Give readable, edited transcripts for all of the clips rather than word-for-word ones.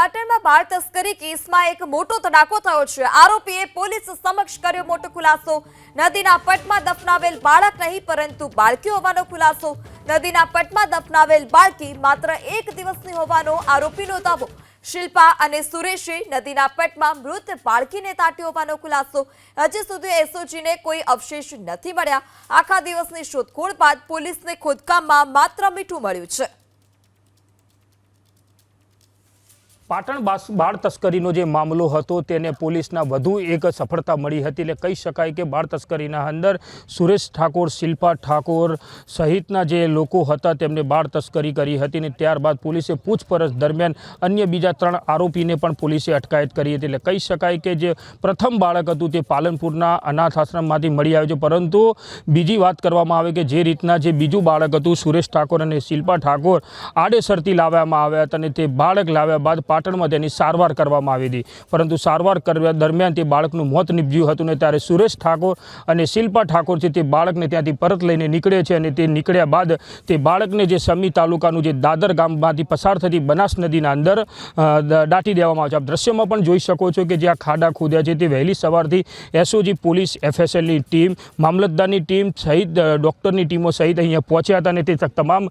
પાટણમાં બાળ તસ્કરી કેસમાં એક મોટો તડાકો થયો છે। આરોપીએ પોલીસ સમક્ષ કર્યો મોટો ખુલાસો। નદીના પટમાં દફનાવેલ બાળક નહીં પરંતુ બાળકી હોવાનો ખુલાસો। નદીના પટમાં દફનાવેલ બાળકી માત્ર 1 દિવસની હોવાનો આરોપીનો દાવો। શિલ્પા અને સુરેશે નદીના પટમાં મૃત બાળકીને તાટી હોવાનો ખુલાસો। હજી સુધી એસઓજીને કોઈ અવશેષ નથી મળ્યા। આખા દિવસની શોધખોળ બાદ પોલીસને ખોદકામમાં માત્ર મીઠું મળ્યું છે। પાટણ બાળ તસ્કરીનો જે મામલો હતો તેને પોલીસના વધુ એક સફળતા મળી હતી। એટલે કહી શકાય કે બાળ તસ્કરીના અંદર સુરેશ ઠાકોર, શિલ્પા ઠાકોર સહિતના જે લોકો હતા તેમને બાળ તસ્કરી કરી હતી અને ત્યારબાદ પોલીસે પૂછપરછ દરમિયાન અન્ય બીજા 3 આરોપીને પણ પોલીસે અટકાયત કરી હતી। એટલે કહી શકાય કે જે પ્રથમ બાળક હતું તે પાલનપુરના અનાથ આશ્રમમાંથી મળી આવ્યું છે, પરંતુ બીજી વાત કરવામાં આવે કે જે રીતના જે બીજું બાળક હતું સુરેશ ઠાકોર અને શિલ્પા ઠાકોર આડેસરથી લાવવામાં આવ્યા હતા અને તે બાળક લાવ્યા બાદ પાટણમાં તેની સારવાર કરવામાં આવી હતી, પરંતુ સારવાર કરવા દરમિયાન તે બાળકનું મોત નીપજ્યું હતું ને ત્યારે સુરેશ ઠાકોર અને શિલ્પા ઠાકોર છે તે બાળકને ત્યાંથી પરત લઈને નીકળે છે અને તે નીકળ્યા બાદ તે બાળકને જે સમી તાલુકાનું જે દાદર ગામમાંથી પસાર થતી બનાસ નદીના અંદર દાટી દેવામાં આવે છે। આપ દ્રશ્યમાં પણ જોઈ શકો છો કે જે આ ખાડા ખોદ્યા છે તે વહેલી સવારથી એસઓજી પોલીસ, એફએસએલની ટીમ, મામલતદારની ટીમ સહિત ડૉક્ટરની ટીમો સહિત અહીંયા પહોંચ્યા હતા અને તે તમામ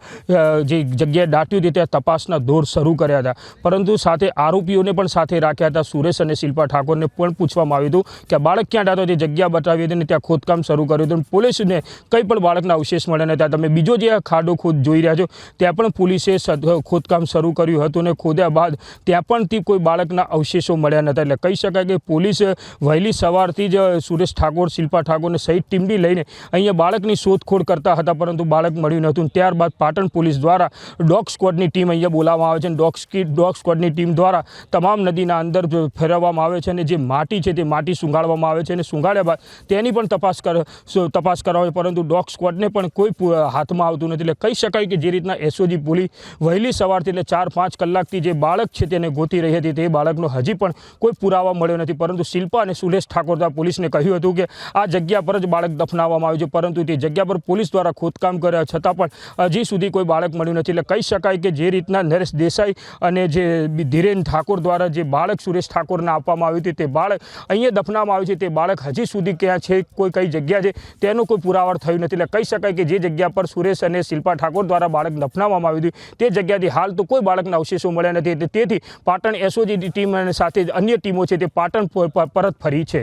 જે જગ્યાએ દાટ્યું તે ત્યાં તપાસના દોર શરૂ કર્યા હતા, પરંતુ સાથે આરોપીઓને પણ સાથે રાખ્યા હતા। સુરેશ અને શિલ્પા ઠાકોરને પણ પૂછવામાં આવ્યું હતું કે બાળક ક્યાં હતો, તે જગ્યા બતાવી હતી અને ત્યાં ખોદકામ શરૂ કર્યું હતું। પોલીસને કંઈ પણ બાળકના અવશેષ મળ્યા નહોતા। તમે બીજો જે ખાડો ખોદ જોઈ રહ્યા છો ત્યાં પણ પોલીસે ખોદકામ શરૂ કર્યું હતું અને ખોદ્યા બાદ ત્યાં પણ કોઈ બાળકના અવશેષો મળ્યા નહોતા। એટલે કહી શકાય કે પોલીસ વહેલી સવારથી જ સુરેશ ઠાકોર, શિલ્પા ઠાકોરને સહિત ટીમની લઈને અહીંયા બાળકની શોધખોળ કરતા હતા, પરંતુ બાળક મળ્યું નહોતું। ત્યારબાદ પાટણ પોલીસ દ્વારા ડોગ સ્ક્વોડની ટીમ અહીંયા બોલાવવામાં આવે છે। ડોગ સ્ક્વોડની ટીમ દ્વારા તમામ નદીના અંદર ફેરવવામાં આવે છે અને જે માટી છે તે માટી સૂંઘાડવામાં આવે છે અને સૂંઘાડ્યા બાદ તેની પણ તપાસ કરવામાં આવે, પરંતુ ડોગ સ્ક્વોડને પણ કોઈ હાથમાં આવતું નથી। એટલે કહી શકાય કે જે રીતના એસઓજી પોલીસ વહેલી સવારથી એટલે 4-5 કલાકથી જે બાળક છે તેને ગોતી રહી હતી તે બાળકનો હજી પણ કોઈ પુરાવા મળ્યો નથી, પરંતુ શિલ્પા અને સુરેશ ઠાકોર દ્વારા પોલીસને કહ્યું હતું કે આ જગ્યા પર જ બાળક દફનાવવામાં આવ્યું છે, પરંતુ તે જગ્યા પર પોલીસ દ્વારા ખોદકામ કર્યા છતાં પણ હજી સુધી કોઈ બાળક મળ્યું નથી। એટલે કહી શકાય કે જે રીતના નરેશ દેસાઈ અને જે ધીરેન ઠાકોર દ્વારા જે બાળક સુરેશ ઠાકોરને આપવામાં આવ્યું હતું તે બાળક અહીંયા દફનાવવામાં આવ્યું છે, તે બાળક હજી સુધી ક્યાં છે, કઈ જગ્યા છે તેનો કોઈ પુરાવા થયું નથી। એટલે કહી શકાય કે જે જગ્યા પર સુરેશ અને શિલ્પા ઠાકોર દ્વારા બાળક દફનાવવામાં આવ્યું હતું તે જગ્યાથી હાલ તો કોઈ બાળકના અવશેષો મળ્યા નથી। તેથી પાટણ એસઓજી ટીમ અને સાથે અન્ય ટીમો છે તે પાટણ પરત ફરી છે।